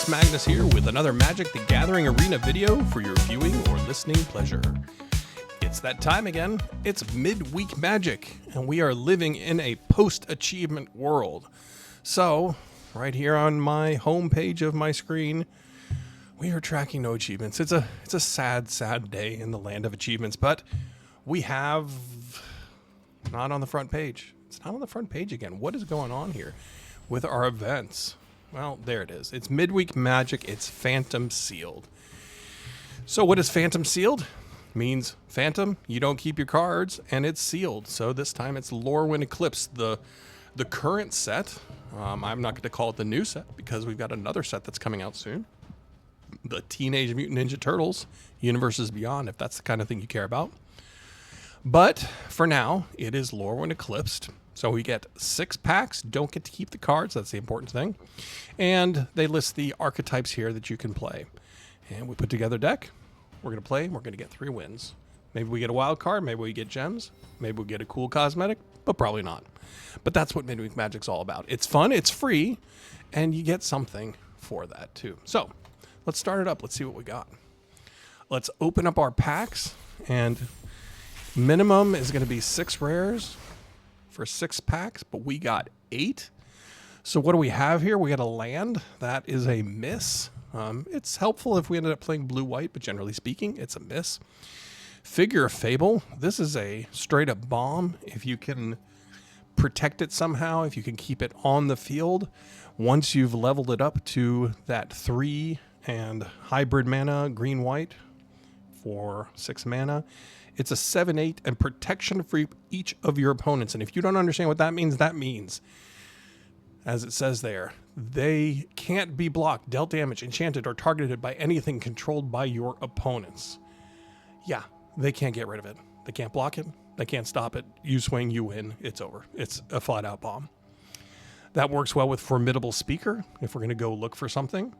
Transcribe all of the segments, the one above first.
folks, Magnus here with another Magic the Gathering Arena video for your viewing or listening pleasure. It's that time again. It's midweek Magic, and we are living in a post-achievement world. So, right here on my home page of my screen, we are tracking no achievements. It's a sad, sad day in the land of achievements, but we have not on the front page. It's not on the front page again. What is going on here with our events? Well, there it is. It's midweek Magic. It's Phantom Sealed. So what is Phantom Sealed? Means Phantom, you don't keep your cards, and it's sealed. So this time it's Lorwyn Eclipsed, the current set. I'm not going to call it the new set because we've got another set that's coming out soon. The Teenage Mutant Ninja Turtles, Universes Beyond, if that's the kind of thing you care about. But for now, it is Lorwyn Eclipsed. So we get 6 packs, don't get to keep the cards, that's the important thing. And they list the archetypes here that you can play. And we put together a deck, we're going to play, we're going to get 3 wins. Maybe we get a wild card, maybe we get gems, maybe we get a cool cosmetic, but probably not. But that's what Midweek Magic's all about. It's fun, it's free, and you get something for that too. So let's start it up, let's see what we got. Let's open up our packs, and minimum is going to be 6 rares for 6 packs, but we got 8. So what do we have here? We got a land. That is a miss. It's helpful if we ended up playing blue-white, but generally speaking, it's a miss. Figure of Fable. This is a straight-up bomb. If you can protect it somehow, if you can keep it on the field, once you've leveled it up to that 3 and hybrid mana, green-white, for 6 mana, it's a 7/8 and protection for each of your opponents. And if you don't understand what that means, as it says there, they can't be blocked, dealt damage, enchanted, or targeted by anything controlled by your opponents. Yeah, they can't get rid of it. They can't block it. They can't stop it. You swing, you win. It's over. It's a flat-out bomb. That works well with Formidable Speaker if we're going to go look for something.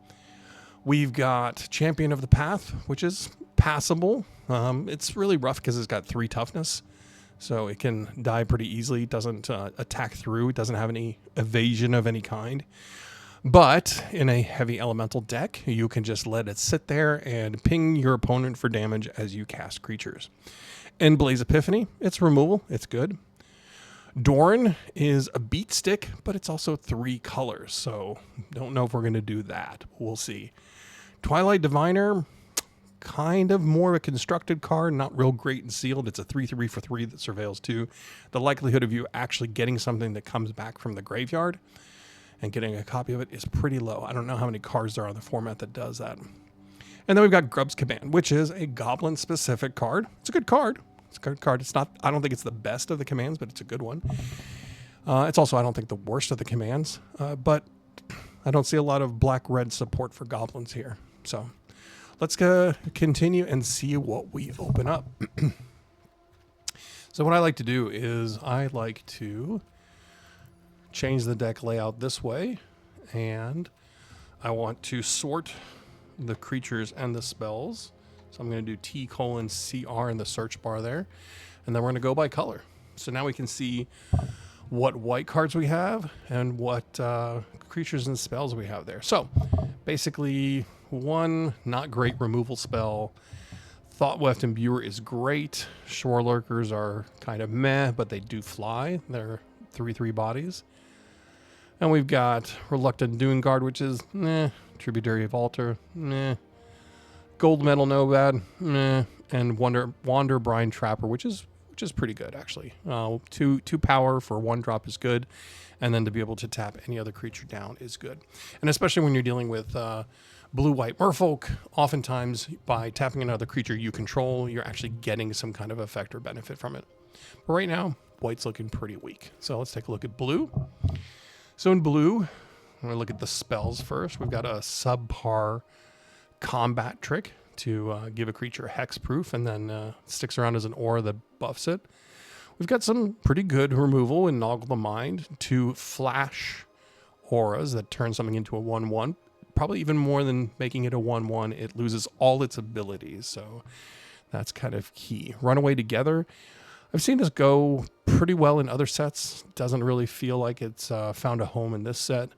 We've got Champion of the Path, which is passable. It's really rough because it's got 3 toughness, so it can die pretty easily. It doesn't attack through. It doesn't have any evasion of any kind. But in a heavy elemental deck, you can just let it sit there and ping your opponent for damage as you cast creatures. And Blaze Epiphany, it's removal. It's good. Doran is a beat stick, but it's also 3 colors, so don't know if we're going to do that. We'll see. Twilight Diviner, kind of more of a constructed card, not real great and sealed. It's a 3/3 for 3 that surveils 2. The likelihood of you actually getting something that comes back from the graveyard and getting a copy of it is pretty low. I don't know how many cards there are in the format that does that. And then we've got Grub's Command, which is a goblin-specific card. It's a good card. It's a good card. It's not, I don't think it's the best of the commands, but it's a good one. It's also, I don't think, the worst of the commands, but I don't see a lot of black-red support for goblins here. So let's continue and see what we open up. So what I like to do is I like to change the deck layout this way, and I want to sort the creatures and the spells. So I'm going to do T:CR in the search bar there, and then we're going to go by color. So now we can see what white cards we have and what creatures and spells we have there. So basically, 1 not great removal spell. Thought Weft Imbuer is great. Shore Lurkers are kind of meh, but they do fly. They're 3/3 bodies. And we've got Reluctant Dune Guard, which is meh. Tributary of Altar, meh. Gold Metal Nomad, meh. And Wander Brine Trapper, which is pretty good actually. 2 power for 1 drop is good, and then to be able to tap any other creature down is good. And especially when you're dealing with blue-white merfolk, oftentimes by tapping another creature you control, you're actually getting some kind of effect or benefit from it. But right now, white's looking pretty weak. So let's take a look at blue. So in blue, I'm going to look at the spells first. We've got a subpar combat trick to give a creature hexproof, and then sticks around as an aura that buffs it. We've got some pretty good removal in Noggle the Mind to flash auras that turn something into a 1/1. Probably even more than making it a 1/1, it loses all its abilities, so that's kind of key. Runaway Together, I've seen this go pretty well in other sets. Doesn't really feel like it's found a home in this set.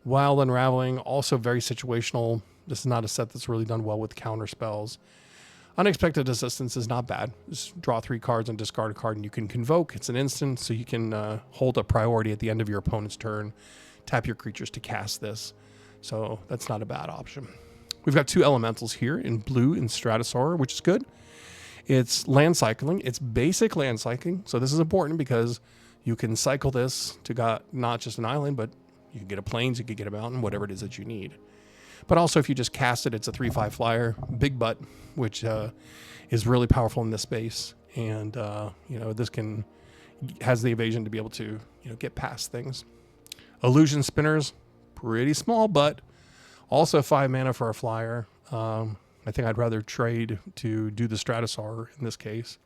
Wild Unraveling, also very situational. This is not a set that's really done well with counter spells. Unexpected Assistance is not bad. Just draw 3 cards and discard a card, and you can convoke. It's an instant, so you can hold a priority at the end of your opponent's turn. Tap your creatures to cast this. So that's not a bad option. We've got 2 elementals here in blue in Stratosaur, which is good. It's land cycling. It's basic land cycling. So this is important because you can cycle this to not just an island, but you can get a plains, you can get a mountain, whatever it is that you need. But also if you just cast it, it's a 3/5 flyer, big butt, which is really powerful in this space. And, this has the evasion to be able to, get past things. Illusion Spinners, pretty small, but also 5 mana for a flyer. I think I'd rather trade to do the Stratosaur in this case.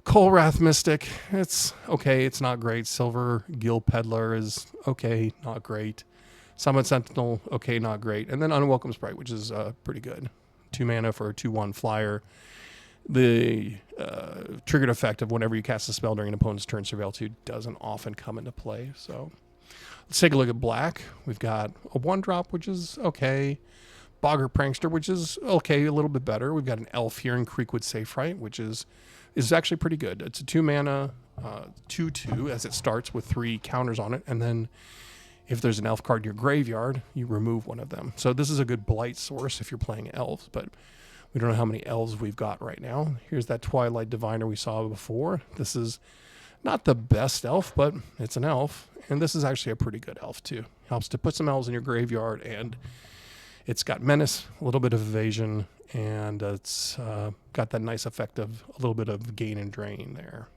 Kolrath Mystic, it's okay, it's not great. Silver Gill Peddler is okay, not great. Summon Sentinel, okay, not great. And then Unwelcome Sprite, which is pretty good. 2 mana for a 2/1 flyer. The triggered effect of whenever you cast a spell during an opponent's turn, Surveil 2 doesn't often come into play. So let's take a look at black. We've got a 1-drop, which is okay. Bogger Prankster, which is okay, a little bit better. We've got an elf here in Creekwood Saferight, which is actually pretty good. It's a 2 mana 2/2 as it starts with 3 counters on it, and then if there's an elf card in your graveyard, you remove one of them. So this is a good blight source if you're playing elves, but we don't know how many elves we've got right now. Here's that Twilight Diviner we saw before. This is not the best elf, but it's an elf, and this is actually a pretty good elf too. Helps to put some elves in your graveyard, and it's got menace, a little bit of evasion, and it's got that nice effect of a little bit of gain and drain there.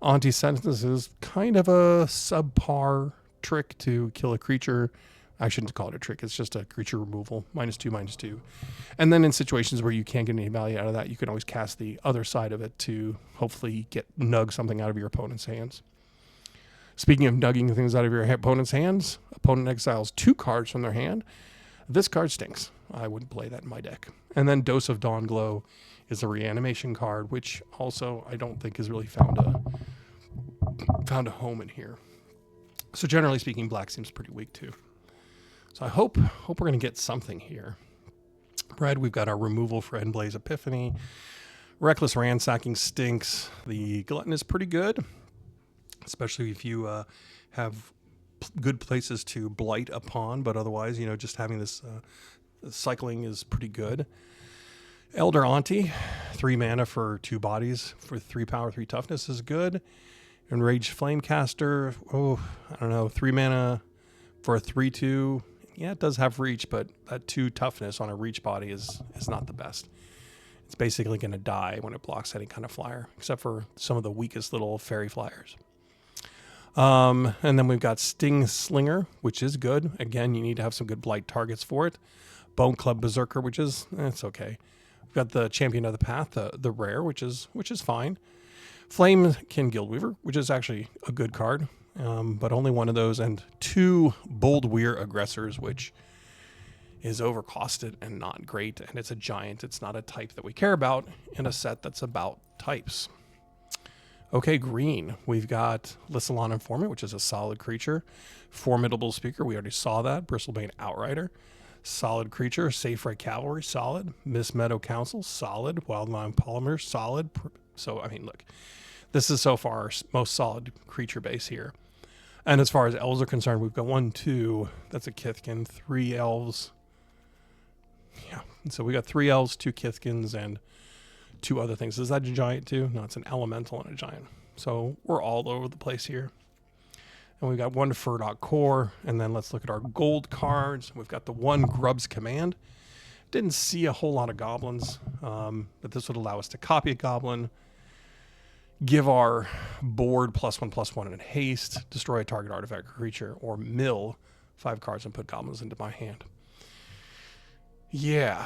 Anti-Sentence is kind of a subpar trick to kill a creature. I shouldn't call it a trick. It's just a creature removal. -2/-2. And then in situations where you can't get any value out of that, you can always cast the other side of it to hopefully nug something out of your opponent's hands. Speaking of nugging things out of your opponent's hands, opponent exiles 2 cards from their hand. This card stinks. I wouldn't play that in my deck. And then Dose of Dawn Glow is a reanimation card, which also I don't think has really found a home in here. So generally speaking, black seems pretty weak too. So I hope we're going to get something here. Red, we've got our removal for Endblaze Epiphany. Reckless Ransacking stinks. The Glutton is pretty good, especially if you have good places to blight upon, but otherwise, just having this cycling is pretty good. Elder Auntie, 3 mana for 2 bodies for 3 power, 3 toughness is good. Enraged Flamecaster, I don't know, 3 mana for a 3/2. Yeah, it does have reach, but that 2 toughness on a reach body is not the best. It's basically going to die when it blocks any kind of flyer, except for some of the weakest little fairy flyers. And then we've got Sting Slinger, which is good. Again, you need to have some good blight targets for it. Bone Club Berserker, which is, it's okay. We've got the Champion of the Path, the rare, which is fine. Flamekin Guildweaver, which is actually a good card, but only one of those, and 2 Bold Weir Aggressors, which is overcosted and not great, and it's a giant. It's not a type that we care about in a set that's about types. Okay, green. We've got Lissalon Informant, which is a solid creature. Formidable Speaker, we already saw that. Bristlebane Outrider, solid creature. Safe Cavalry, solid. Miss Meadow Council, solid. Wildline Polymer, solid. So, I mean, look, this is so far our most solid creature base here. And as far as elves are concerned, we've got 1, 2, that's a Kithkin, 3 elves. Yeah, so we got 3 elves, 2 Kithkins, and 2 other things. Is that a giant too? No, it's an elemental and a giant. So we're all over the place here. And we've got 1 Furdok Core, and then let's look at our gold cards. We've got the 1 Grub's Command. Didn't see a whole lot of goblins, but this would allow us to copy a goblin, give our board +1/+1 in haste, destroy a target artifact or creature, or mill 5 cards and put goblins into my hand. Yeah.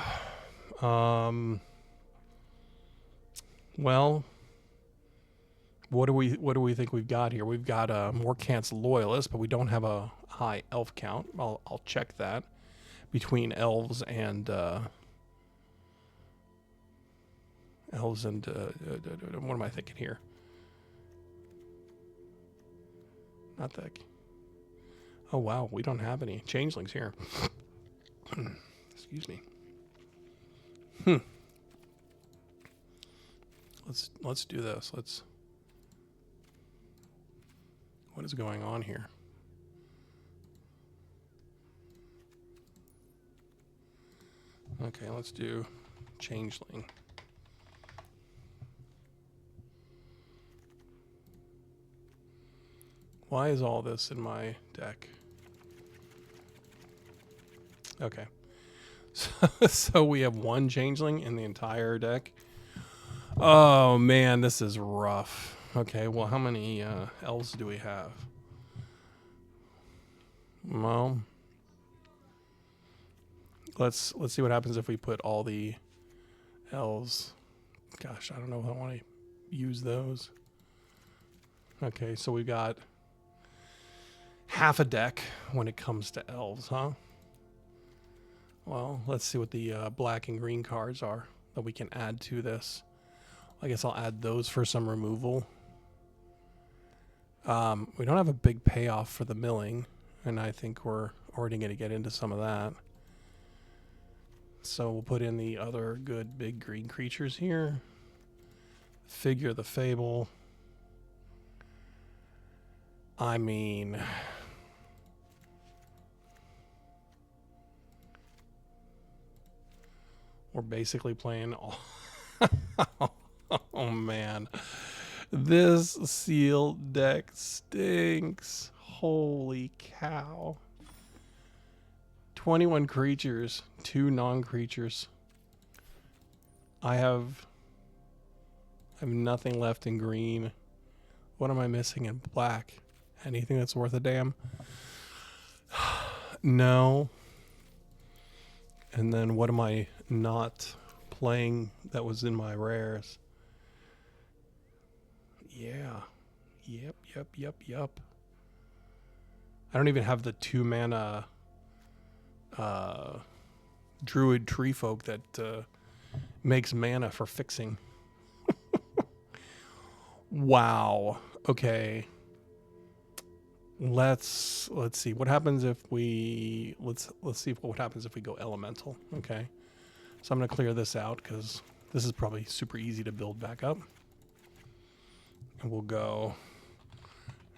Well, what do we think we've got here? We've got a Morkant's Loyalist, but we don't have a high elf count. I'll check that between elves and what am I thinking here? Not that. Oh wow, we don't have any changelings here. Excuse me. Let's do this. What is going on here? Okay, let's do changeling. Why is all this in my deck? Okay. So we have one changeling in the entire deck. Oh man, this is rough. Okay, well, how many elves do we have? Well, let's see what happens if we put all the elves. Gosh, I don't know if I want to use those. Okay, so we've got half a deck when it comes to elves, huh? Well, let's see what the black and green cards are that we can add to this. I guess I'll add those for some removal. We don't have a big payoff for the milling, and I think we're already going to get into some of that. So we'll put in the other good big green creatures here. Figure the Fable. I mean, we're basically playing all... Oh man, this sealed deck stinks. Holy cow. 21 creatures, 2 non-creatures. I have nothing left in green. What am I missing in black? Anything that's worth a damn? No. And then what am I not playing that was in my rares? Yeah. Yep. I don't even have the 2 mana druid tree folk that makes mana for fixing. Wow. Okay. Let's see what happens if we let's see what happens if we go elemental. Okay. So I'm going to clear this out because this is probably super easy to build back up. And we'll go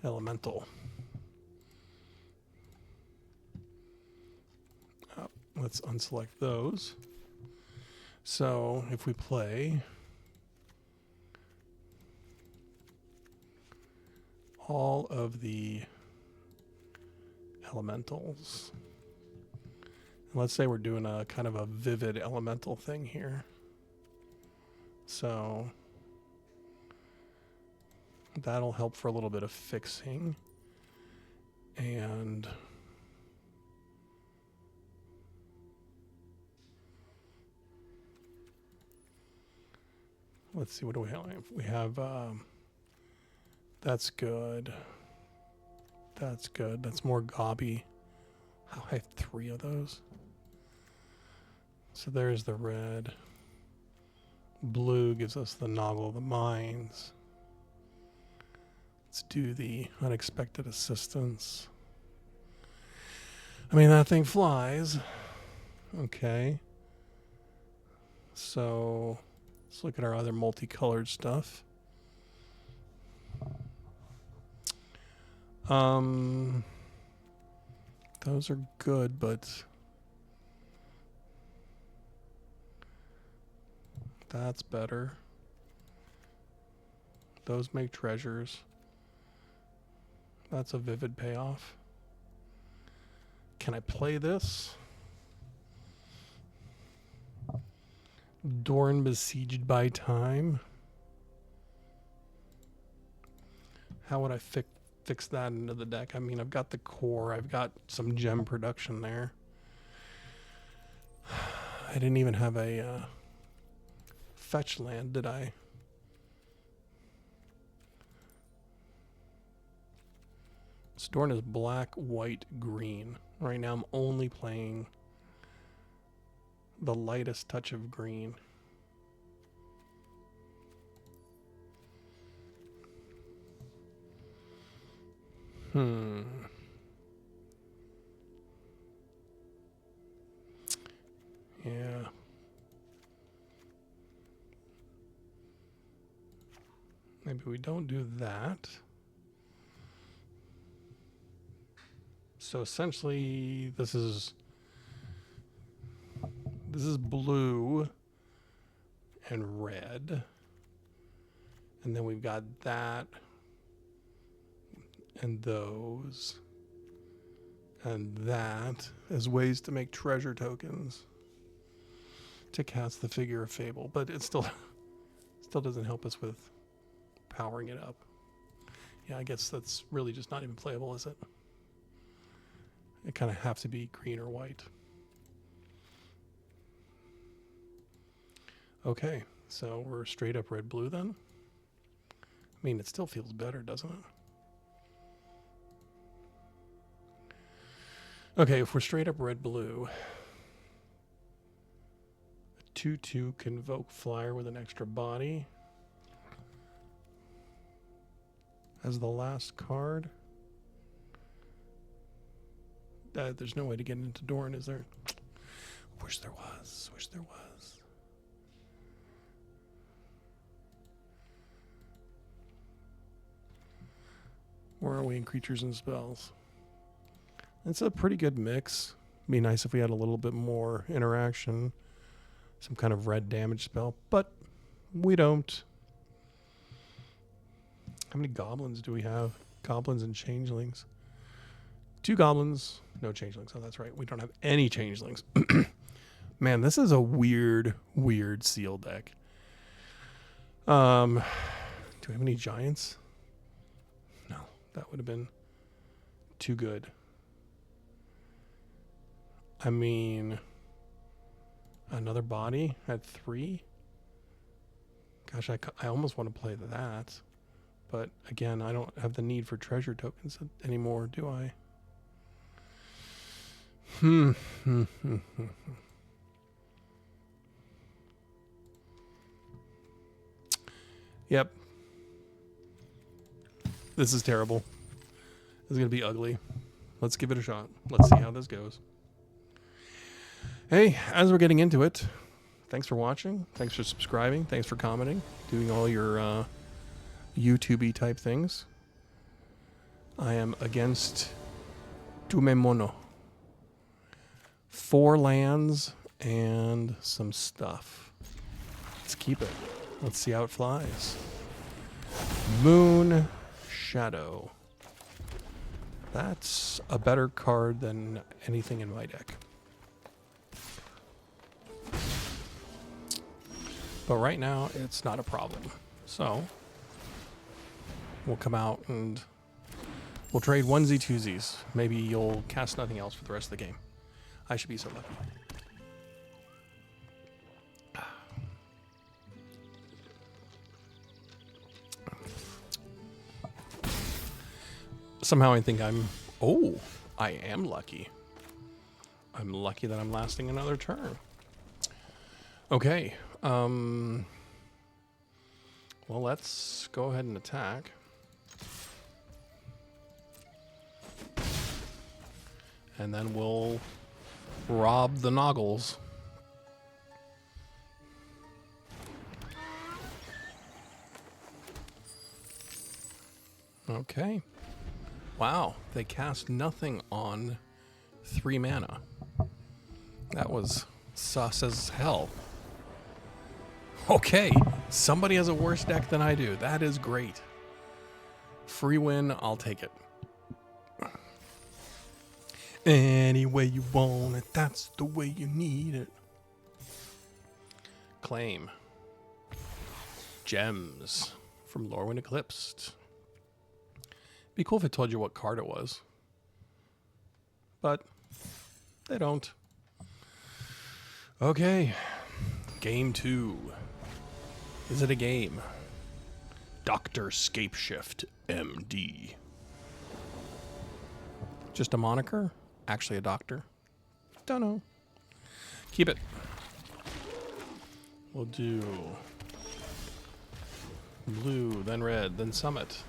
elemental. Let's unselect those. So if we play all of the elementals, let's say we're doing a kind of a vivid elemental thing here. So that'll help for a little bit of fixing. And let's see, what do we have? We have, that's good. That's good. That's more gobby. I have 3 of those. So there's the red. Blue gives us the Noggle of the Mines. Let's do the unexpected assistance. I mean, that thing flies. Okay. So let's look at our other multicolored stuff. Those are good, but that's better. Those make treasures. That's a vivid payoff. Can I play this? Dorn Besieged by Time. How would I fix that into the deck? I mean, I've got the core. I've got some gem production there. I didn't even have a fetch land, did I? Dorn is black, white, green. Right now I'm only playing the lightest touch of green. maybe we don't do that. So essentially, this is blue and red. And then we've got that and those and that as ways to make treasure tokens to cast the Figure of Fable, but it still doesn't help us with powering it up. Yeah, I guess that's really just not even playable, is it? It kind of have to be green or white. Okay, so we're straight up red-blue then. I mean, it still feels better, doesn't it? Okay, if we're straight up red-blue, a 2/2 Convoke Flyer with an extra body as the last card. There's no way to get into Dorn, is there? Wish there was. Wish there was. Where are we in creatures and spells? It's a pretty good mix. Be nice if we had a little bit more interaction. Some kind of red damage spell, but we don't. How many goblins do we have? Goblins and changelings. 2 goblins, no changelings. Oh, that's right. We don't have any changelings. Man, this is a weird seal deck. Do we have any giants? No, that would have been too good. I mean, another body at 3? Gosh, I almost want to play that. But again, I don't have the need for treasure tokens anymore, do I? Yep. This is terrible. This is going to be ugly. Let's give it a shot. Let's see how this goes. Hey, as we're getting into it, thanks for watching. Thanks for subscribing. Thanks for commenting. Doing all your YouTube-y type things. I am against Tumemono. 4 lands and some stuff. Let's keep it. Let's see how it flies. Moon Shadow. That's a better card than anything in my deck. But right now, it's not a problem. So, we'll come out and we'll trade onesie twosies. Maybe you'll cast nothing else for the rest of the game. I should be so lucky. Somehow I think I am lucky. I'm lucky that I'm lasting another turn. Okay. Well, let's go ahead and attack. And then we'll rob the Noggles. Okay. Wow, they cast nothing on 3 mana. That was sus as hell. Okay, somebody has a worse deck than I do. That is great. Free win, I'll take it. Any way you want it, that's the way you need it. Claim. Gems from Lorwyn Eclipsed. Be cool if it told you what card it was. But they don't. Okay. Game 2. Is it a game? Dr. Scapeshift, MD. Just a moniker? Actually a doctor? Don't know. Keep it. We'll do blue, then red, then summit.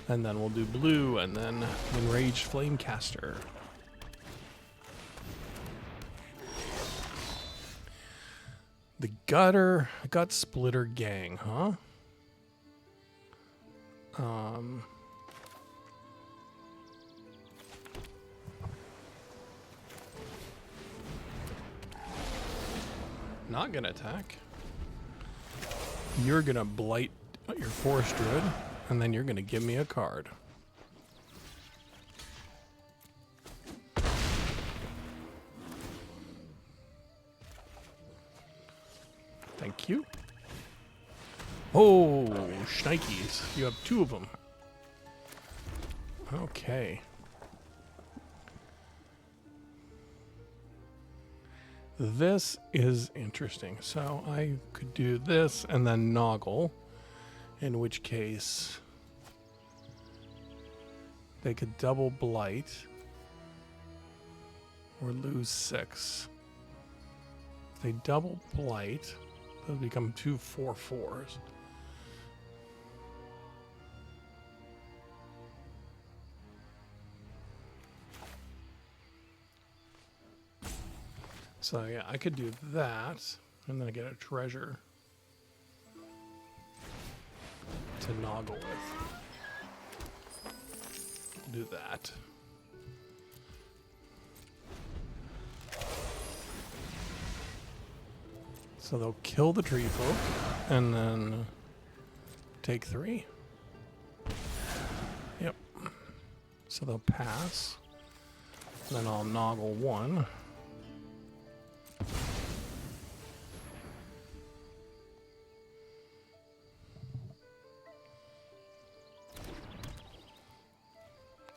And then we'll do blue, and then Enraged Flamecaster. gut splitter gang, huh? Not gonna attack. You're gonna blight your forest druid, and then you're gonna give me a card. Thank you. Oh, shnikes. You have 2 of them. Okay. This is interesting. So I could do this and then Noggle, in which case they could double blight or lose 6. If they double blight, they'll become 2 4/4s. So yeah, I could do that, and then I get a treasure to Noggle with. Do that. So they'll kill the tree folk, and then take 3. Yep. So they'll pass. Then I'll Noggle 1.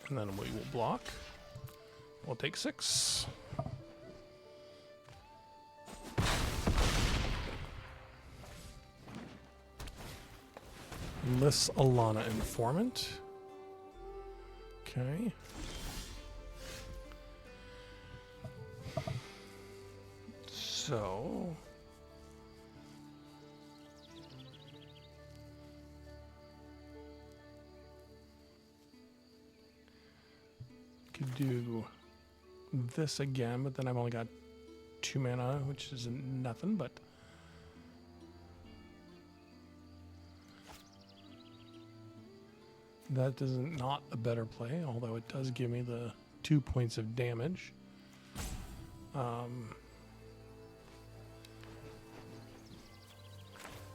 And then we will block. We'll take 6. Lists Alana Informant. Okay. So could do this again, but then I've only got 2 mana, which is nothing, but that is not a better play, although it does give me the 2 points of damage. I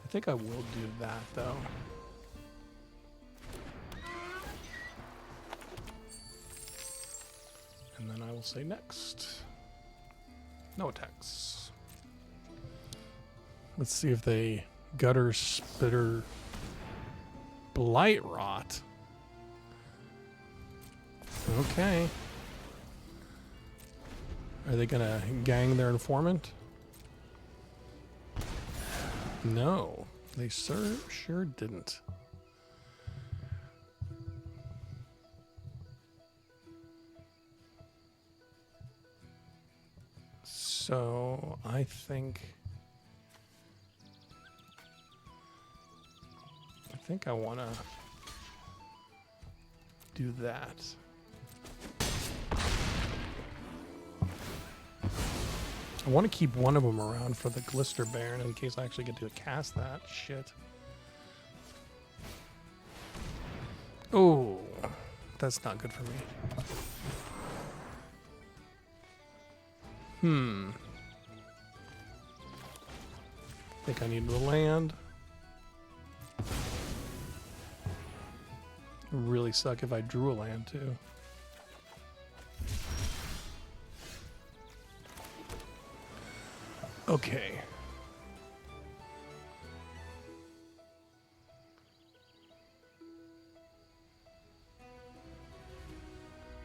think I will do that, though. And then I will say next. No attacks. Let's see if they gutter, spitter, blight rot. Okay. Are they gonna gang their informant? No, they sure didn't. So I think I want to do that. I want to keep one of them around for the Glister Baron in case I actually get to cast that shit. Oh, that's not good for me. Think I need the land. It'd really suck if I drew a land too. Okay.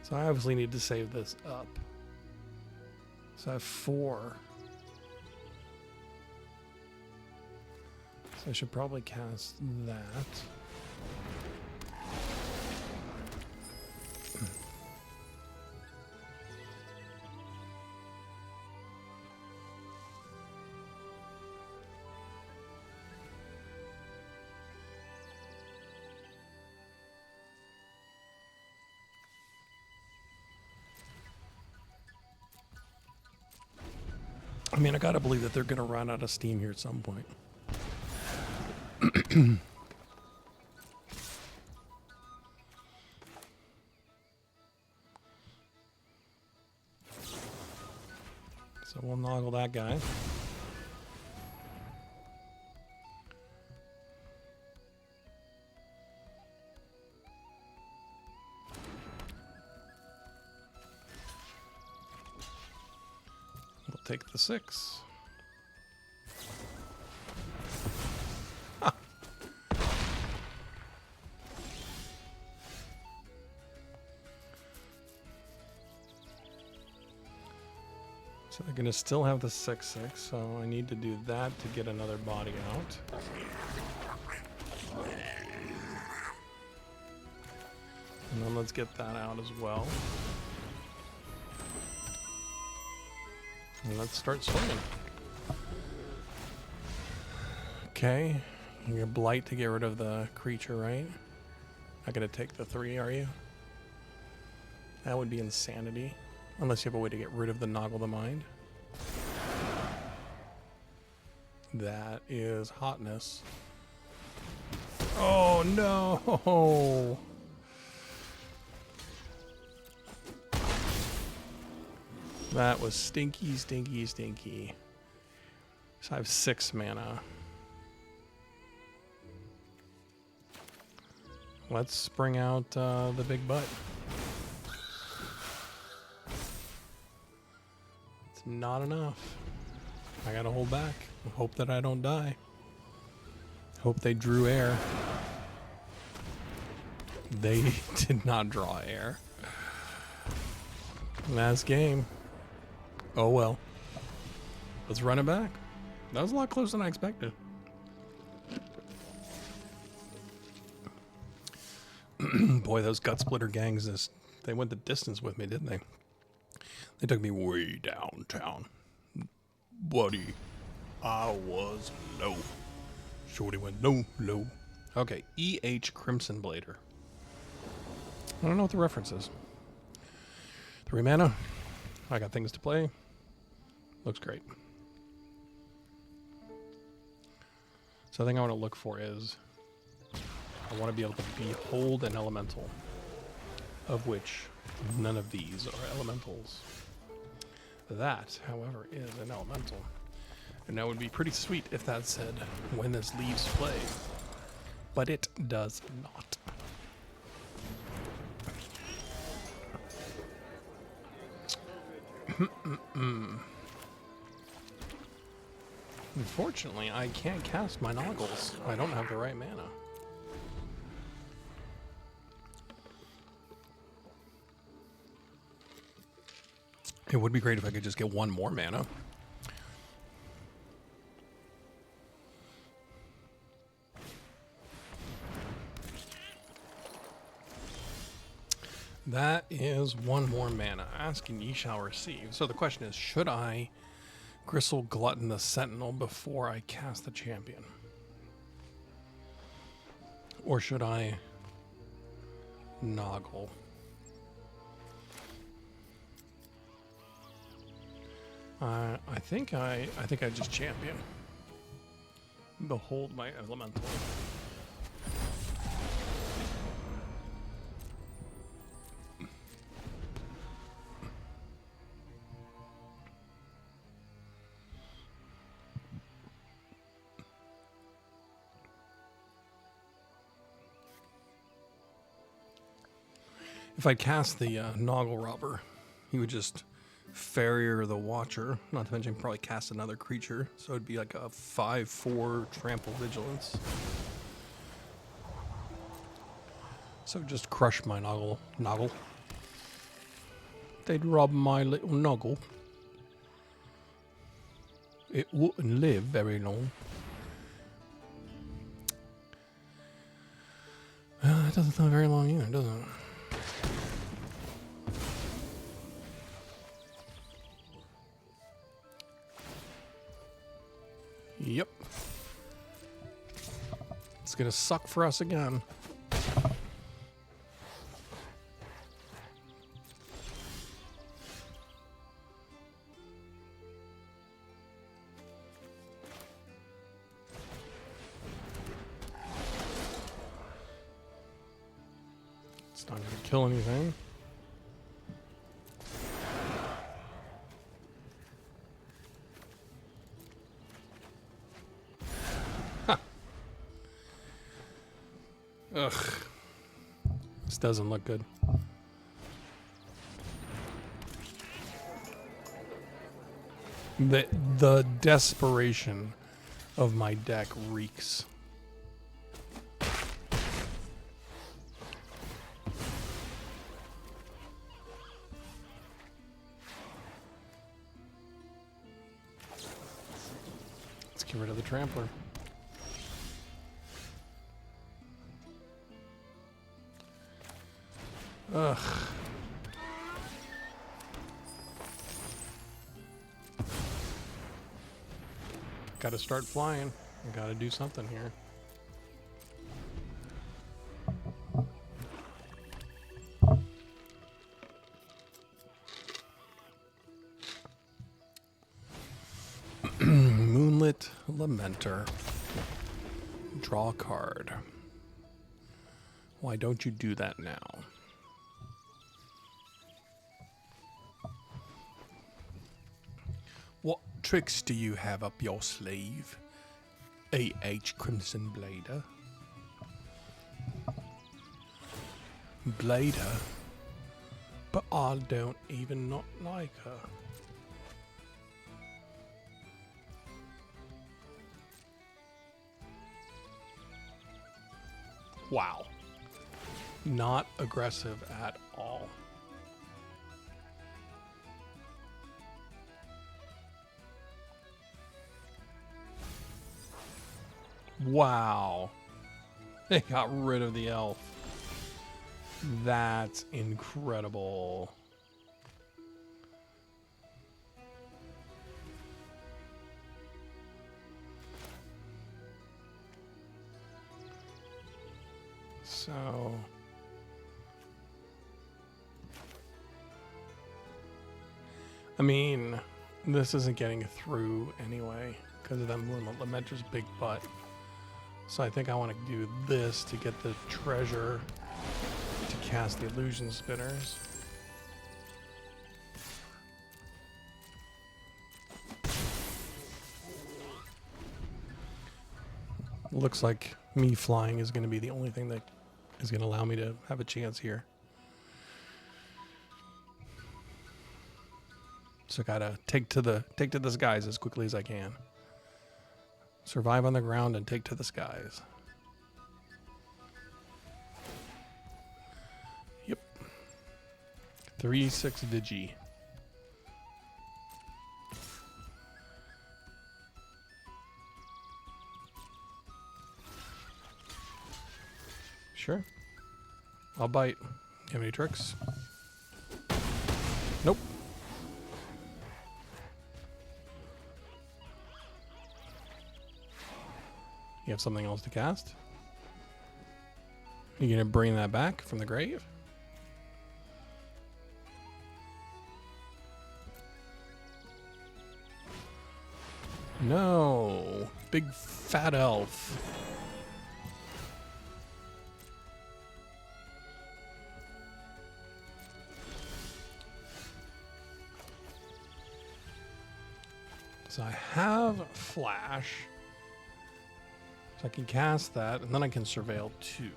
So I obviously need to save this up. So I have 4. So I should probably cast that. I mean, I gotta believe that they're gonna run out of steam here at some point. So we'll noggle that guy. We'll take the 6. So they're going to still have the 6/6, so I need to do that to get another body out. And then let's get that out as well. And let's start swinging. Okay, you're blight to get rid of the creature, right? Not going to take the 3, are you? That would be insanity. Unless you have a way to get rid of the Noggle the Mind. That is hotness. Oh no! That was stinky, stinky, stinky. So I have 6 mana. Let's bring out the big butt. Not enough. I gotta hold back. Hope that I don't die. Hope they drew air. They did not draw air. Last game. Oh well. Let's run it back. That was a lot closer than I expected. Boy, those gut splitter gangs, they went the distance with me, didn't they? They took me way downtown. Buddy, I was low. Shorty went low, low. Okay, E.H. Crimson Blader. I don't know what the reference is. 3 mana. I got things to play. Looks great. So the thing I want to look for is I want to be able to behold an elemental, of which none of these are elementals. That, however, is an elemental. And that would be pretty sweet if that said, when this leaves play. But it does not. Unfortunately, I can't cast my Noggles. I don't have the right mana. It would be great if I could just get 1 more mana. That is 1 more mana. Ask and ye shall receive. So the question is, should I Gristle Glutton the Sentinel before I cast the champion? Or should I Noggle? I think I just champion. Behold my elemental. If I cast the Noggle Robber, he would just Farrier the Watcher, not to mention probably cast another creature, so it'd be like a 5/4 Trample Vigilance. So just crush my Noggle. They'd rob my little Noggle. It wouldn't live very long. It doesn't live very long either, does it? Yep. It's gonna suck for us again. It's not going to kill anything. Huh. Ugh. This doesn't look good. The desperation of my deck reeks. Let's get rid of the trampler. Ugh. Gotta start flying. I gotta do something here. Moonlit Lamenter. Draw a card. Why don't you do that now? What tricks do you have up your sleeve, A.H. Crimson Blader? Blader? But I don't even not like her. Wow. Not aggressive at all. Wow. They got rid of the elf. That's incredible. So I mean, this isn't getting through anyway because of that Moonlit Lamenter's big butt. So I think I want to do this to get the treasure to cast the illusion spinners. Looks like me flying is going to be the only thing that is going to allow me to have a chance here. So I gotta take to the skies as quickly as I can. Survive on the ground and take to the skies. Yep. 3/6 Digi. Sure. I'll bite. You have any tricks? Nope. You have something else to cast? You gonna bring that back from the grave? No. Big fat elf. So I have flash. So I can cast that, and then I can surveil 2.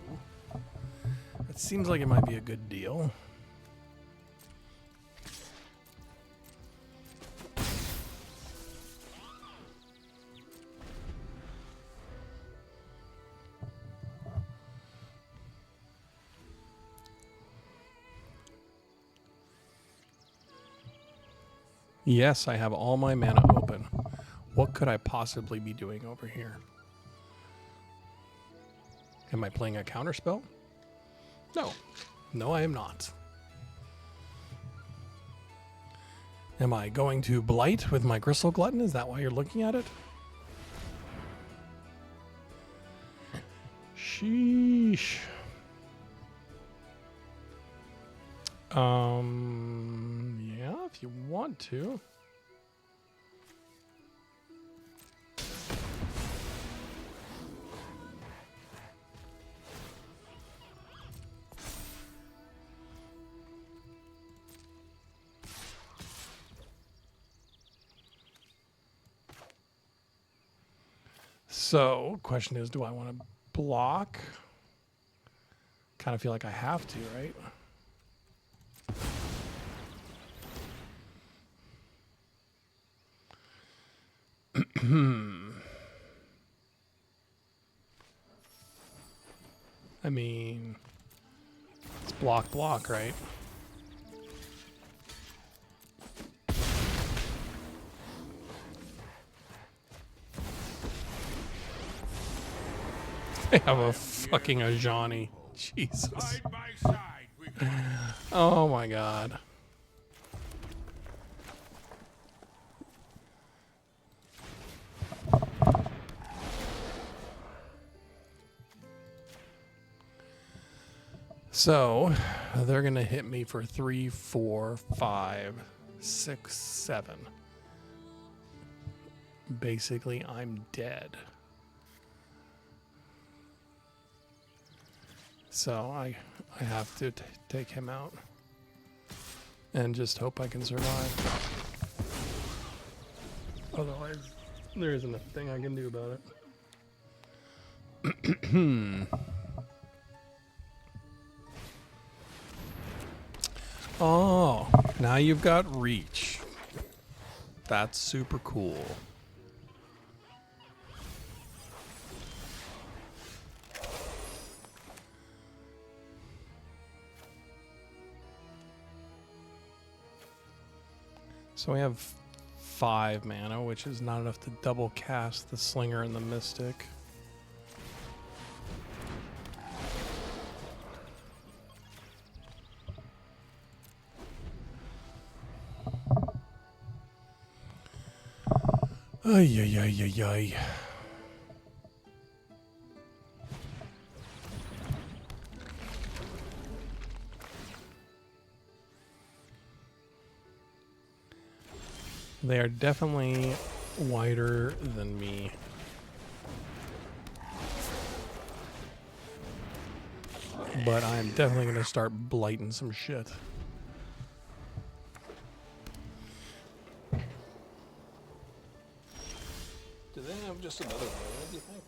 It seems like it might be a good deal. Yes, I have all my mana open. What could I possibly be doing over here? Am I playing a counterspell? No. No, I am not. Am I going to Blight with my Gristle Glutton? Is that why you're looking at it? Sheesh. Yeah, if you want to. So, question is, do I want to block? Kind of feel like I have to, right? I mean, it's block, right? I have a fucking Ajani. Jesus. Oh my god. So, they're going to hit me for 3, 4, 5, 6, 7. Basically, I'm dead. So, I have to take him out. And just hope I can survive. Otherwise, there isn't a thing I can do about it. Oh, now you've got reach. That's super cool. So we have 5 mana, which is not enough to double cast the Slinger and the Mystic. Ay, ay, ay, ay, ay. They are definitely wider than me. But I'm definitely going to start blighting some shit. Do they have just another layer, do you think?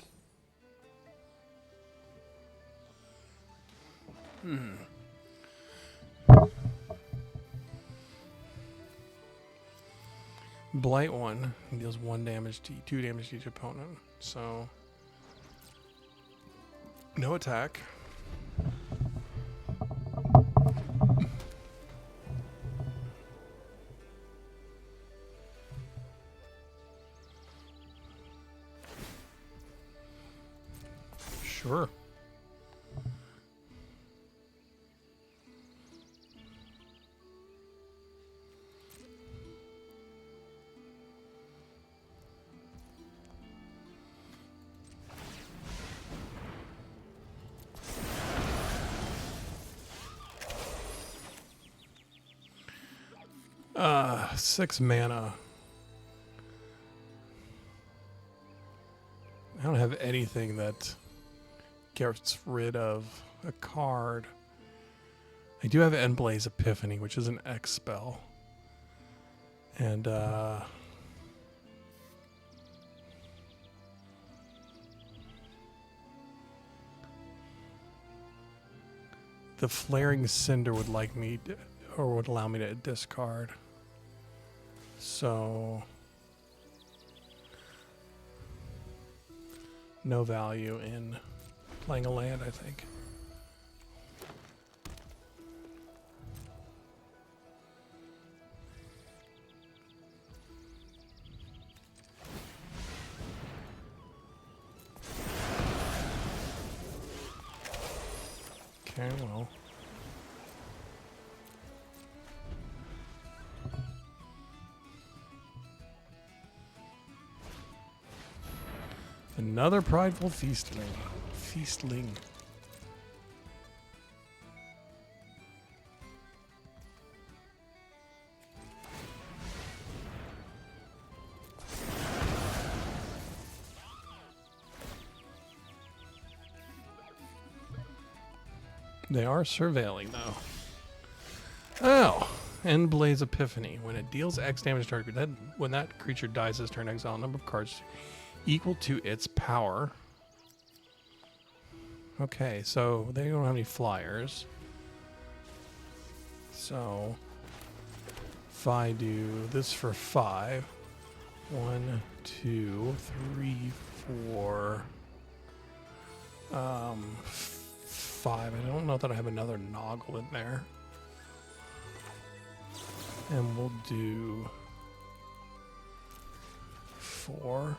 Blight 1 deals 1 damage to 2 damage to each opponent. So no attack. Sure. Uh, 6 mana. I don't have anything that gets rid of a card. I do have Endblaze Epiphany, which is an X spell. And, the Flaring Cinder would like me to, or would allow me to discard. So no value in playing a land, I think. Okay, well. Another prideful feastling. Feastling. They are surveilling, though. Oh, Endblaze Epiphany. When it deals X damage to target, when that creature dies this turn, exile a number of cards equal to its power. Okay, so they don't have any flyers. So if I do this for 5, 1, 2, 3, 4, 5. I don't know that I have another Noggle in there. And we'll do 4.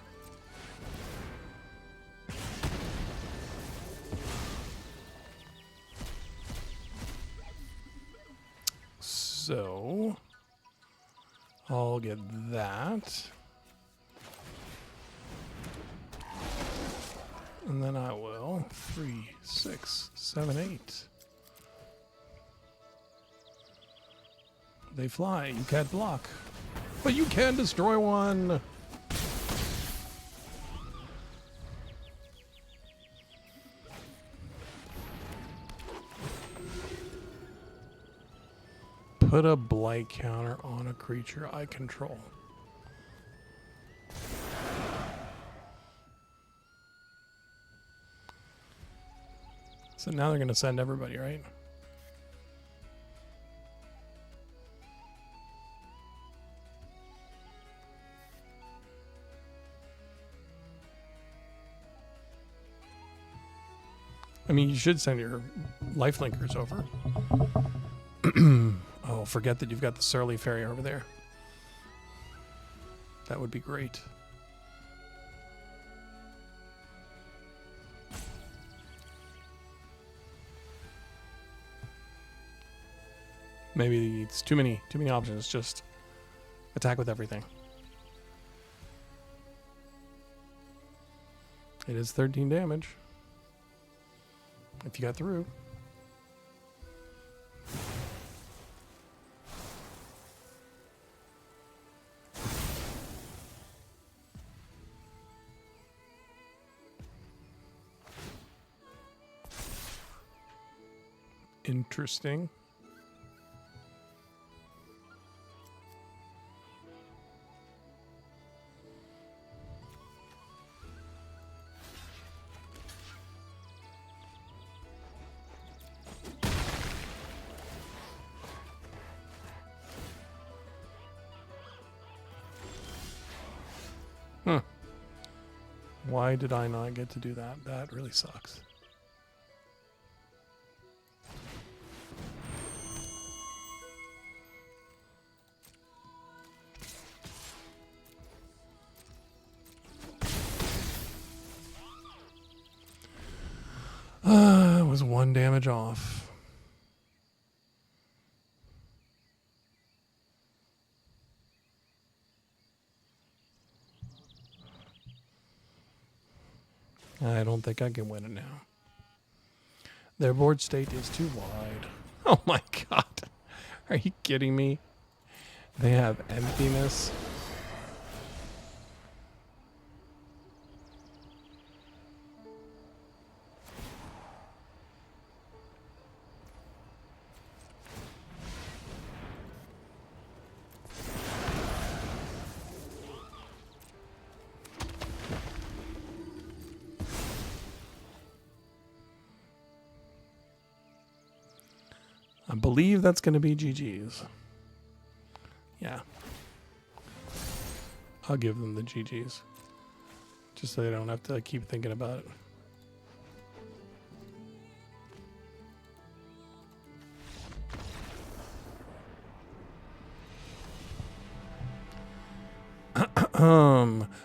So I'll get that. And then I will 3, 6, 7, 8. They fly. You can't block. But you can destroy one. Put a blight counter on a creature I control. So now they're going to send everybody, right? I mean, you should send your lifelinkers over. Oh, forget that you've got the Surly Fairy over there. That would be great. Maybe it's too many options. Just attack with everything. It is 13 damage. If you got through. Interesting. Why did I not get to do that? That really sucks. It was 1 damage off. I don't think I can win it now. Their board state is too wide. Oh my god. Are you kidding me? They have emptiness. I believe that's going to be GG's. Yeah. I'll give them the GG's. Just so they don't have to keep thinking about it.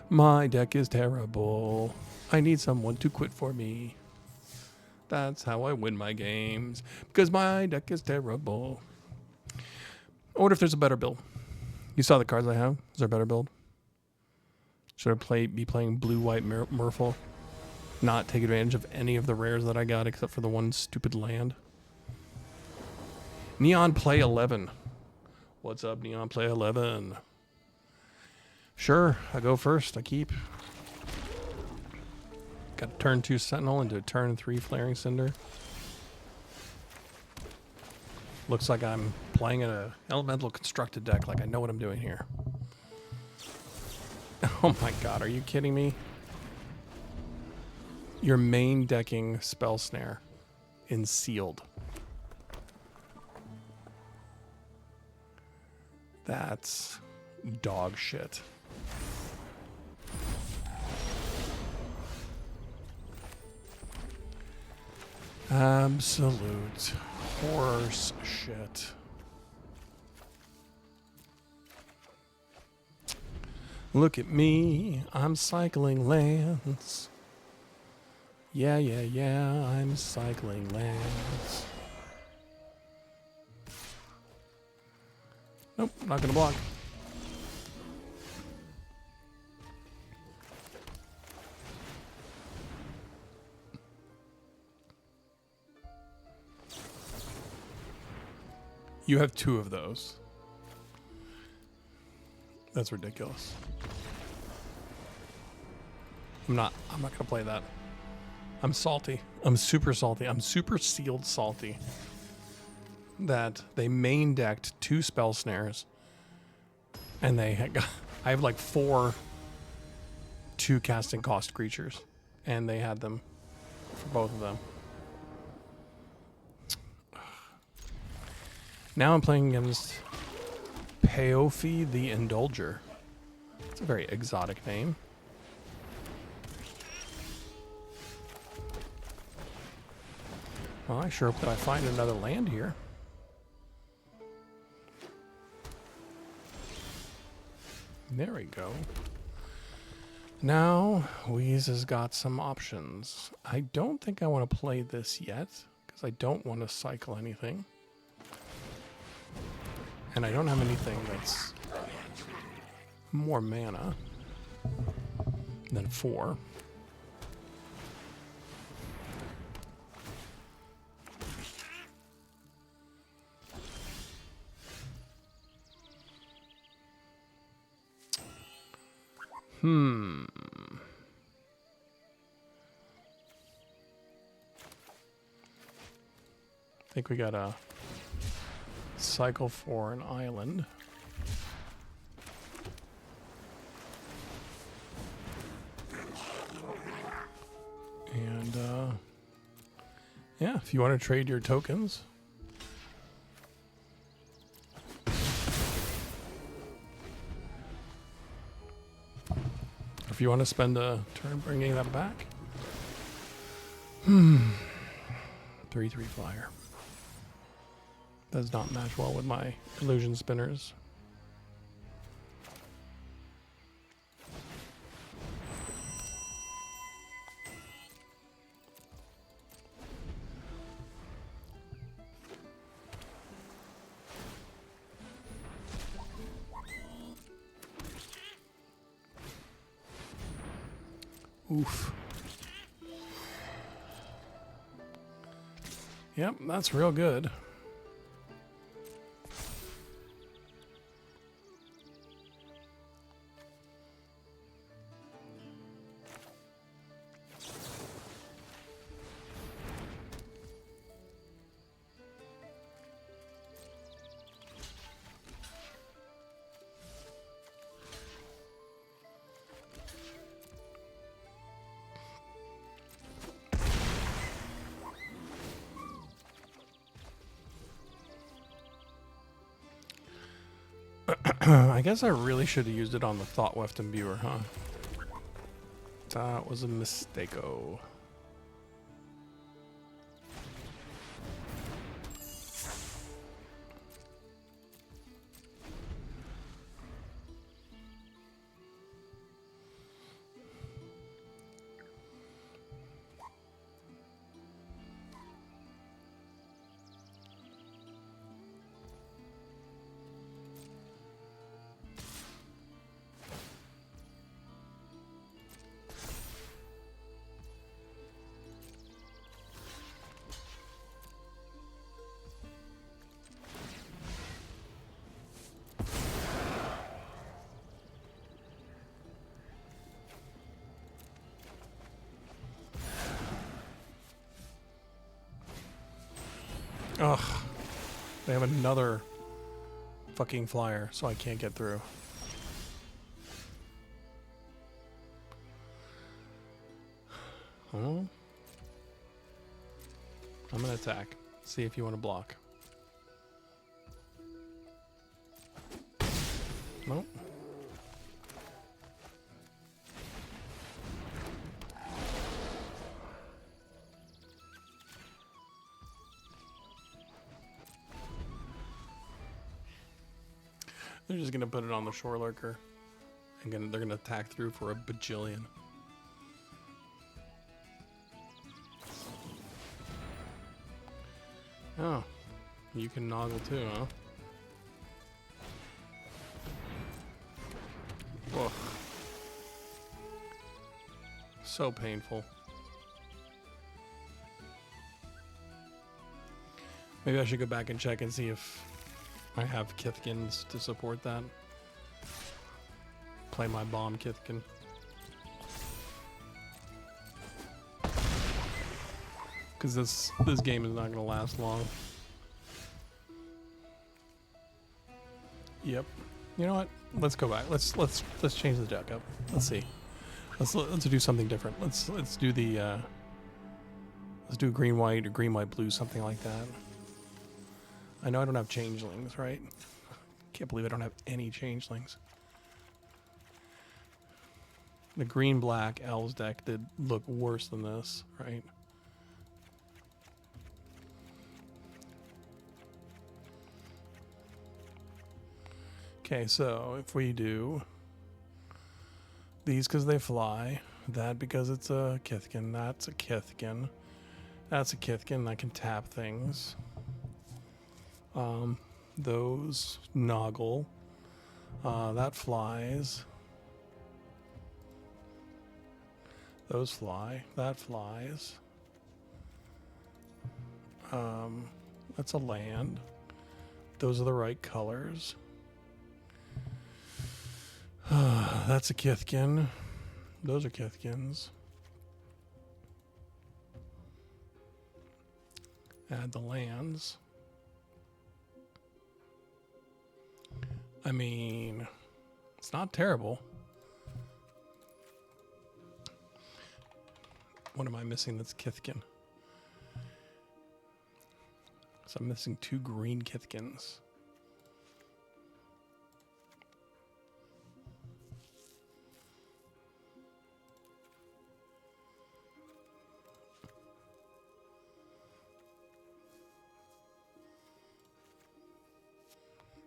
My deck is terrible. I need someone to quit for me. That's how I win my games. Because my deck is terrible. I wonder if there's a better build. You saw the cards I have. Is there a better build? Should I be playing blue-white Merfolk? Not take advantage of any of the rares that I got except for the one stupid land? Neon Play 11. What's up, Neon Play 11? Sure, I go first. I keep. Got a turn 2 Sentinel into a turn 3 Flaring Cinder. Looks like I'm playing in a elemental constructed deck, like I know what I'm doing here. Oh my god, are you kidding me? Your main decking spell snare in sealed. That's dog shit. Absolute horse shit. Look at me, I'm cycling lands. Yeah, yeah, yeah, I'm cycling lands. Nope, not gonna block. You have 2 of those. That's ridiculous. I'm not gonna play that. I'm salty. I'm super salty. I'm super sealed salty that they main decked 2 spell snares and they had got, I have like 4 2 casting cost creatures and they had them for both of them. Now I'm playing against Peofi the Indulger. It's a very exotic name. Well, I sure hope that I find another land here. There we go. Now, Wheeze has got some options. I don't think I want to play this yet, because I don't want to cycle anything. And I don't have anything that's more mana than 4. I think we got a cycle for an island. And yeah, if you want to trade your tokens. If you want to spend a turn bringing that back. 3/3 flyer. Does not match well with my illusion spinners. Oof. Yep, that's real good. I guess I really should have used it on the Thought Weft Imbuer, huh? That was a mistake-o. Ugh. They have another fucking flyer, so I can't get through. Oh. I'm gonna attack. See if you want to block. Nope. They're just gonna put it on the shore lurker, and they're gonna attack through for a bajillion. Oh, you can noggle too, huh? Whoa. So painful. Maybe I should go back and check and see if I have Kithkins to support that. Play my bomb Kithkin. Because this game is not going to last long. Yep. You know what? Let's go back. Let's change the deck up. Let's see. Let's do something different. Let's do the let's do green white or green white blue, something like that. I know I don't have changelings, right? Can't believe I don't have any changelings. The green black elves deck did look worse than this, right? Okay, so if we do these because they fly, that because it's a Kithkin, that's a Kithkin, that's a Kithkin, I can tap things. Those noggle, that flies. Those fly, that flies. That's a land. Those are the right colors. That's a Kithkin. Those are Kithkins. Add the lands. I mean, it's not terrible. What am I missing that's Kithkin? So I'm missing 2 green Kithkins.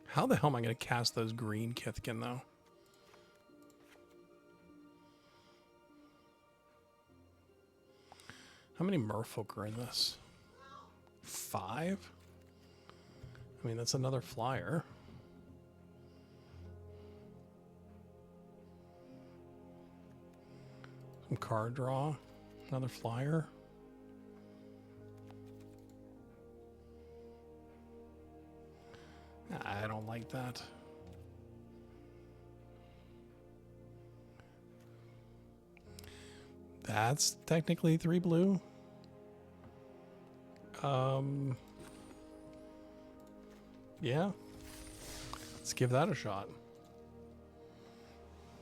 How the hell am I going to cast those green Kithkin, though? How many merfolk are in this? 5? I mean, that's another flyer. Some card draw. Another flyer. I don't like that. That's technically 3 blue. Yeah. Let's give that a shot.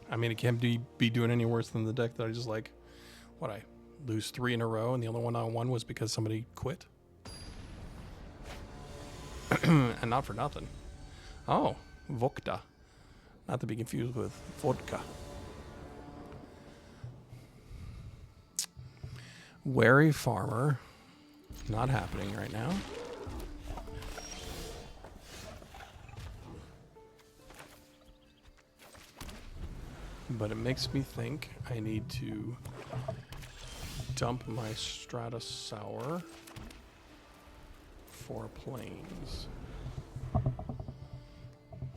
I mean, it can't be doing any worse than the deck that I just like. What, I lose 3 in a row and the only one I won was because somebody quit? And not for nothing. Oh, vodka. Not to be confused with vodka. Wary farmer. Not happening right now. But it makes me think I need to dump my Stratosaur for planes.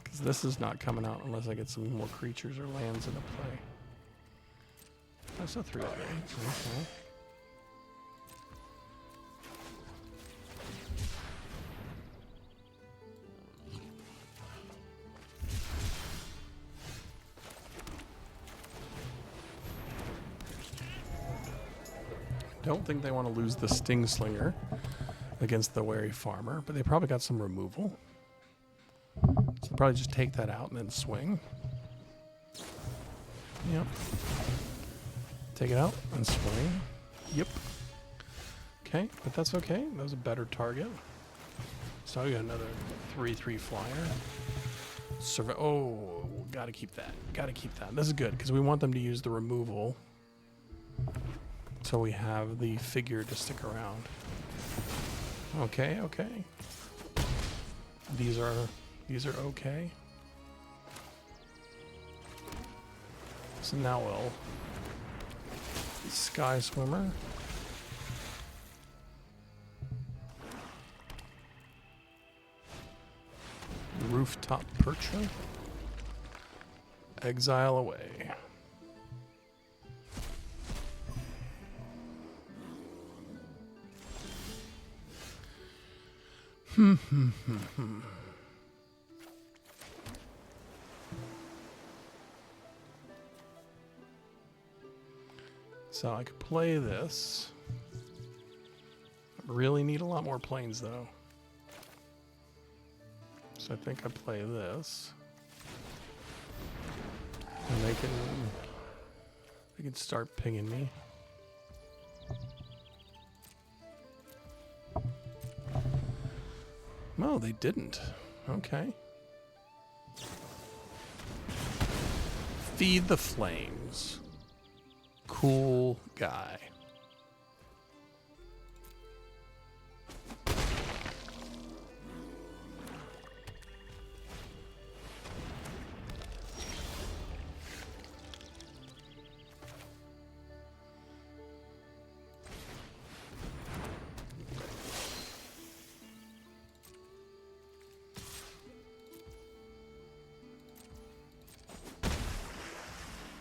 Because this is not coming out unless I get some more creatures or lands into play. That's a 3-3. Okay. Don't think they want to lose the Sting Slinger against the Wary Farmer, but they probably got some removal. So probably just take that out and then swing. Yep. Take it out and swing. Yep. Okay, but that's okay. That was a better target. So I got another 3/3 flyer. Oh, gotta keep that. Gotta keep that. This is good because we want them to use the removal. So we have the figure to stick around. Okay, okay. These are okay. So now we'll Sky Swimmer. Rooftop Percher. Exile away. So I could play this. I really need a lot more planes though. So I think I play this. And they can start pinging me. No, they didn't. Okay. Feed the flames. Cool guy.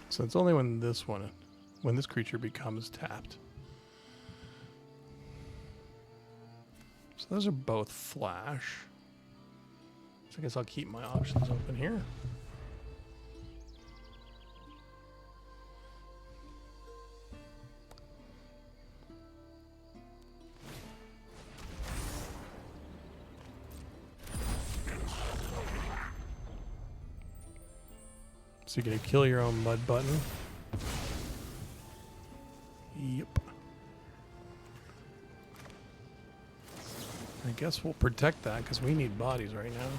So it's only when this creature becomes tapped. So those are both flash. So I guess I'll keep my options open here. So you're gonna kill your own mud button. Yep. I guess we'll protect that because we need bodies right now.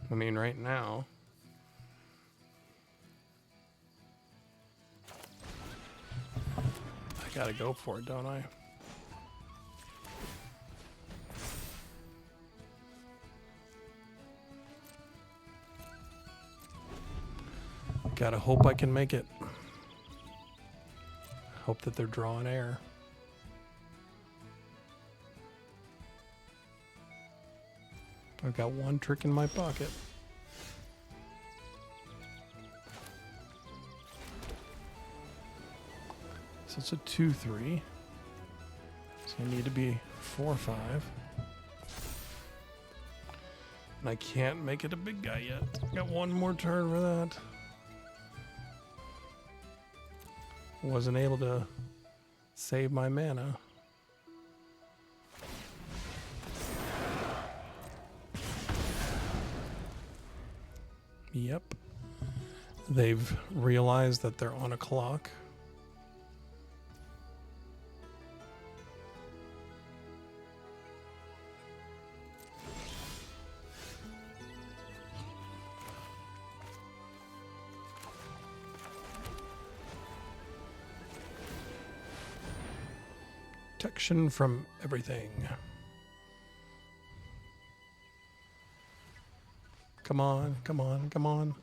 I mean, right now. I gotta go for it, don't I? Gotta hope I can make it. Hope that they're drawing air. I've got one trick in my pocket. So it's a 2/3. So I need to be 4/5. And I can't make it a big guy yet. Got one more turn for that. Wasn't able to save my mana. Yep. They've realized that they're on a clock. Protection from everything. Come on, come on, come on.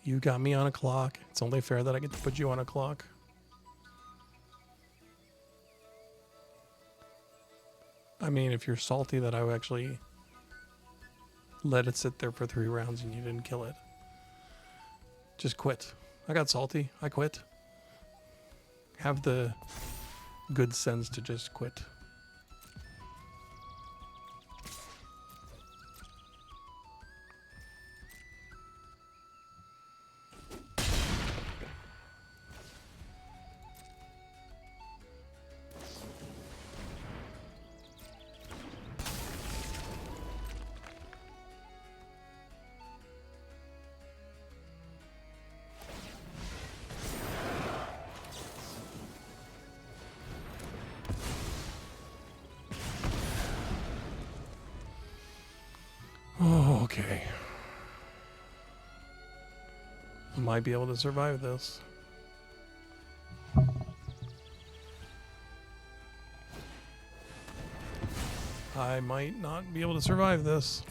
You got me on a clock. It's only fair that I get to put you on a clock. I mean, if you're salty that I actually let it sit there for 3 rounds and you didn't kill it, just quit. I got salty. I quit. Have the good sense to just quit. Might be able to survive this. I might not be able to survive this.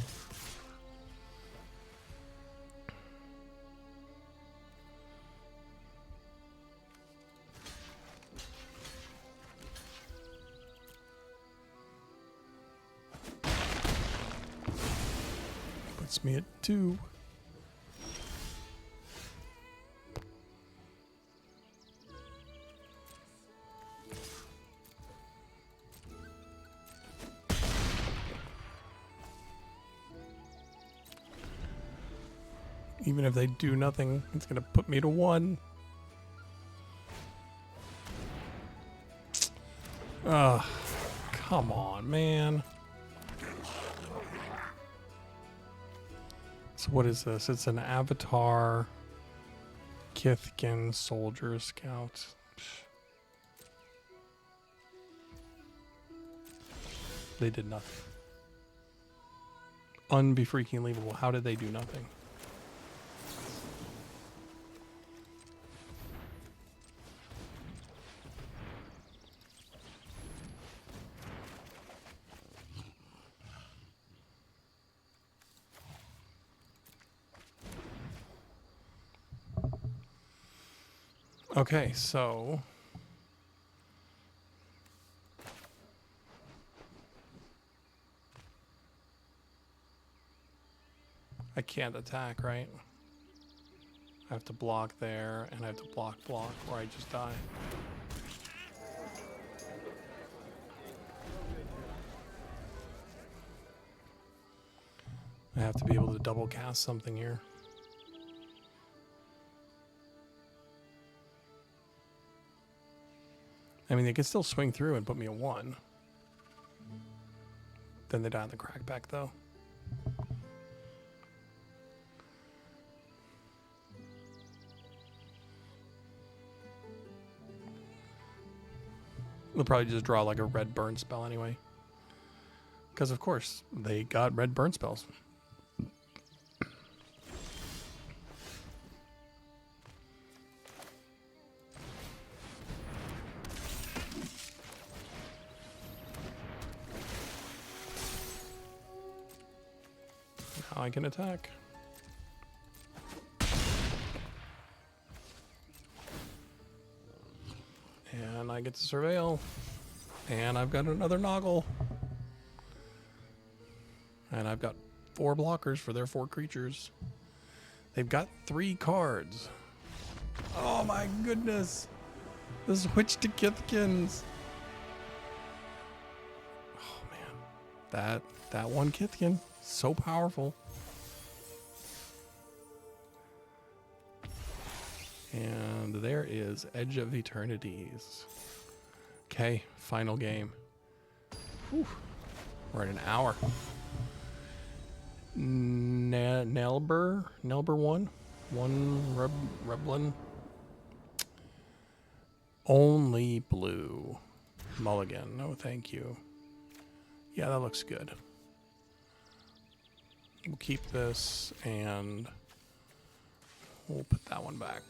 Puts me at 2. Even if they do nothing, it's going to put me to 1. Ugh. Come on, man. So what is this? It's an Avatar Kithkin Soldier Scout. They did nothing. Unbefreaking believable. How did they do nothing? Okay, so I can't attack, right? I have to block there, and I have to block, or I just die. I have to be able to double cast something here. I mean, they can still swing through and put me at 1. Then they die on the crackback, though. They'll probably just draw like a red burn spell anyway. Because, of course, they got red burn spells. Now I can attack. And I get to surveil. And I've got another Noggle. And I've got 4 blockers for their 4 creatures. They've got 3 cards. Oh my goodness. The switch to Kithkins. Oh man. That one Kithkin. So powerful. And there is Edge of Eternities. Okay, final game. Whew. We're at an hour. Nelber 1. Reblin. Only blue. Mulligan. No, thank you. Yeah, that looks good. We'll keep this and we'll put that one back.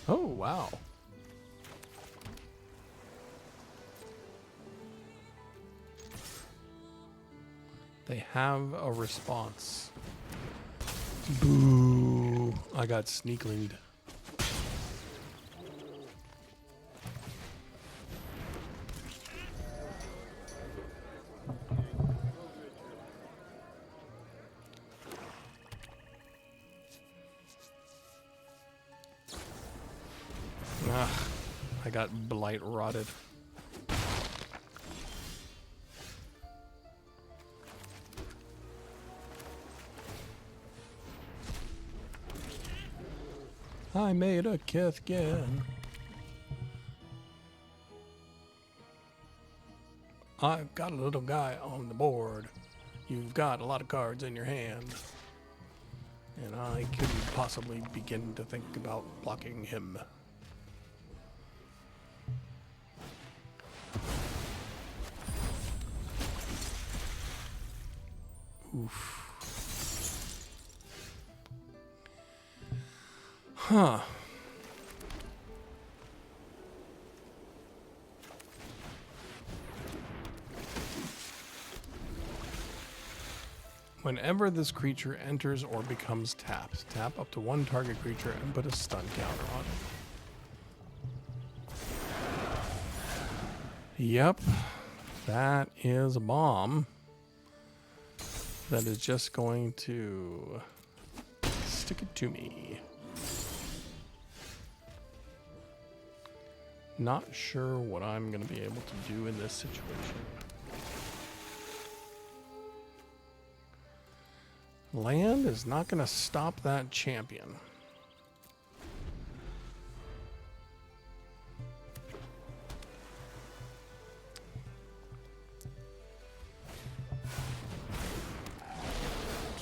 Oh, wow. They have a response. Boo. I got sneaklinged. I got blight rotted. I made a Kithkin. I've got a little guy on the board. You've got a lot of cards in your hand. And I couldn't possibly begin to think about blocking him. Oof. Huh. Whenever this creature enters or becomes tapped, tap up to one target creature and put a stun counter on it. Yep, that is a bomb that is just going to stick it to me. Not sure what I'm going to be able to do in this situation. Land is not going to stop that champion.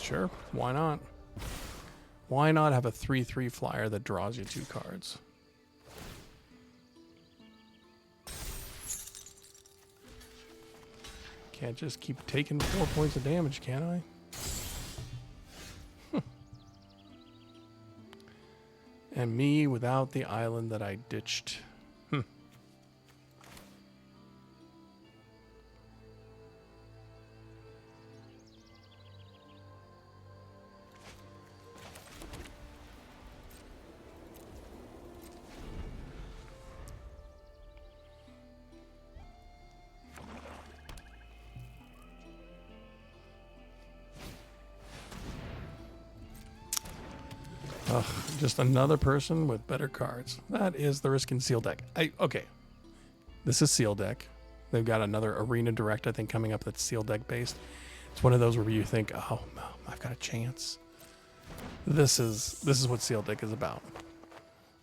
Sure, why not? Why not have a 3/3 flyer that draws you 2 cards? Can't just keep taking 4 points of damage, can I? And me without the island that I ditched. Ugh, just another person with better cards. That is the Risk and Seal deck. Okay, this is Seal deck. They've got another Arena Direct, I think, coming up that's Seal deck based. It's one of those where you think, oh, I've got a chance. This is what Seal deck is about.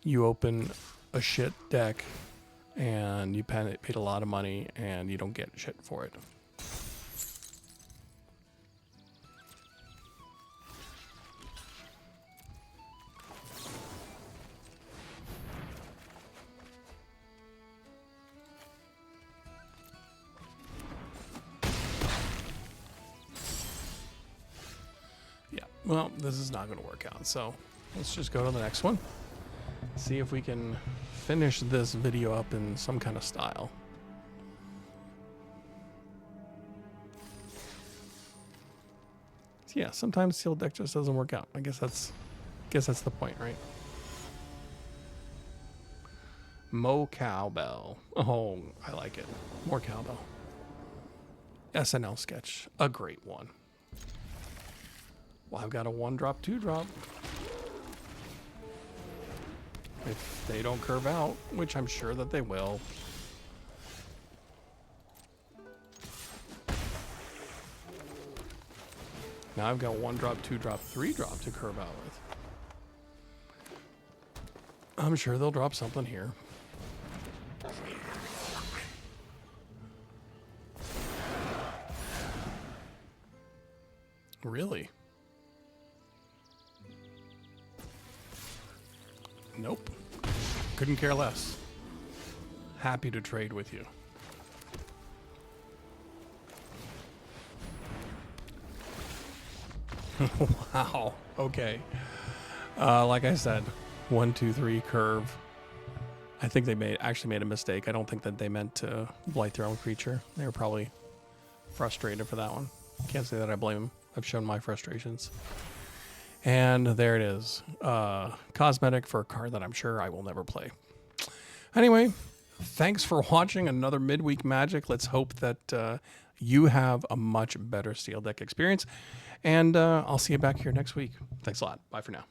You open a shit deck and you paid a lot of money and you don't get shit for it. Well, this is not going to work out, so let's just go to the next one. See if we can finish this video up in some kind of style. Yeah, sometimes sealed deck just doesn't work out. I guess that's the point, right? Mo Cowbell. Oh, I like it. More cowbell. SNL sketch, a great one. Well, I've got a 1-drop, 2-drop. If they don't curve out, which I'm sure that they will. Now I've got 1-drop, 2-drop, 3-drop to curve out with. I'm sure they'll drop something here. Really? Nope. Couldn't care less. Happy to trade with you. Wow. Okay. Like I said, 1, 2, 3 curve. I think they actually made a mistake. I don't think that they meant to blight their own creature. They were probably frustrated for that one. Can't say that I blame them. I've shown my frustrations. And there it is. Cosmetic for a card that I'm sure I will never play. Anyway, thanks for watching another Midweek Magic. Let's hope that you have a much better Seal deck experience. And I'll see you back here next week. Thanks a lot. Bye for now.